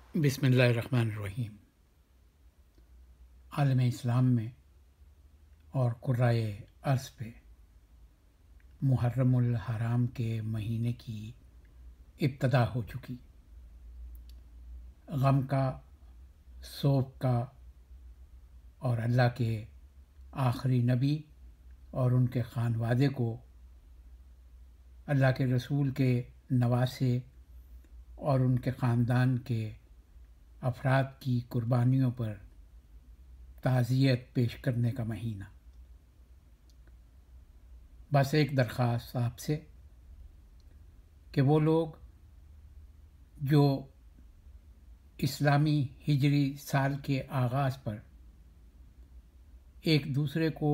बिस्मिल्लाहिर्रहमानिर्रहीम। आलम इस्लाम में और कुर्राए अर्ज़ पे मुहर्रमुल हराम के महीने की इब्तदा हो चुकी। गम का, सोग का और अल्लाह के आखिरी नबी और उनके खानवादे को अल्लाह के रसूल के नवासे और उनके ख़ानदान के अफराद की कुर्बानियों पर ताज़ियत पेश करने का महीना। बस एक दरख्वास्त आपसे कि वो लोग जो इस्लामी हिजरी साल के आगाज़ पर एक दूसरे को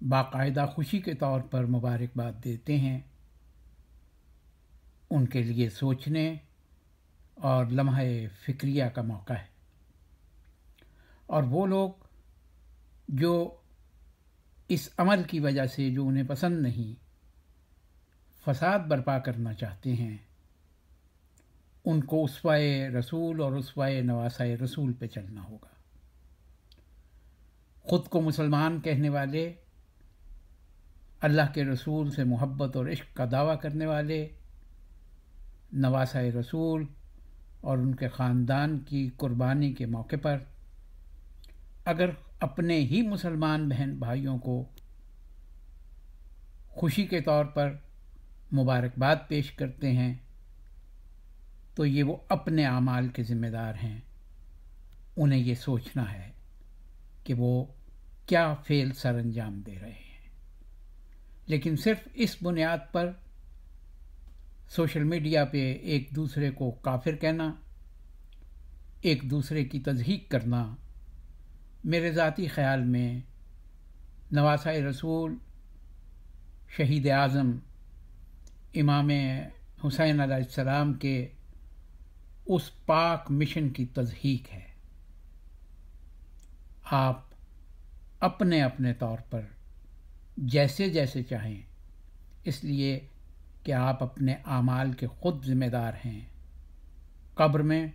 बाकायदा खुशी के तौर पर मुबारकबाद देते हैं, उनके लिए सोचने और लम्हे फ़िक्रिया का मौका है। और वो लोग जो इस अमल की वजह से जो उन्हें पसंद नहीं, फ़साद बर्पा करना चाहते हैं, उनको उसवाए रसूल और उसवाए नवासाए रसूल पे चलना होगा। ख़ुद को मुसलमान कहने वाले, अल्लाह के रसूल से मोहब्बत और इश्क का दावा करने वाले, नवासाए रसूल और उनके ख़ानदान की कुर्बानी के मौके पर अगर अपने ही मुसलमान बहन भाइयों को खुशी के तौर पर मुबारकबाद पेश करते हैं, तो ये वो अपने आमाल के ज़िम्मेदार हैं। उन्हें ये सोचना है कि वो क्या फ़ेल सर अंजाम दे रहे हैं। लेकिन सिर्फ़ इस बुनियाद पर सोशल मीडिया पे एक दूसरे को काफिर कहना, एक दूसरे की तज़हीक करना, मेरे ज़ाती ख़्याल में नवासाए रसूल, शहीद आज़म इमाम हुसैन अलैहिस्सलाम के उस पाक मिशन की तज़हीक है। आप अपने अपने तौर पर जैसे जैसे चाहें, इसलिए कि आप अपने आमाल के ख़ुद ज़िम्मेदार हैं। कब्र में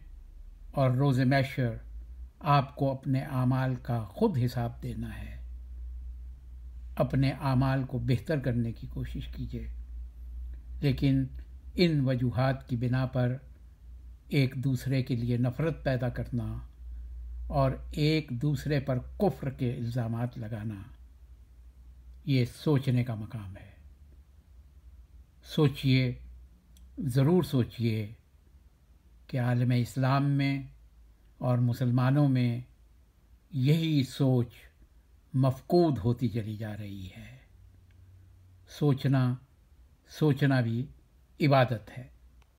और रोज़े महशर आपको अपने आमाल का ख़ुद हिसाब देना है। अपने आमाल को बेहतर करने की कोशिश कीजिए, लेकिन इन वजूहात की बिना पर एक दूसरे के लिए नफ़रत पैदा करना और एक दूसरे पर कुफ्र के इल्ज़ामात लगाना, ये सोचने का मकाम है। सोचिए, ज़रूर सोचिए कि आलम इस्लाम में और मुसलमानों में यही सोच मफ़कूद होती चली जा रही है। सोचना भी इबादत है।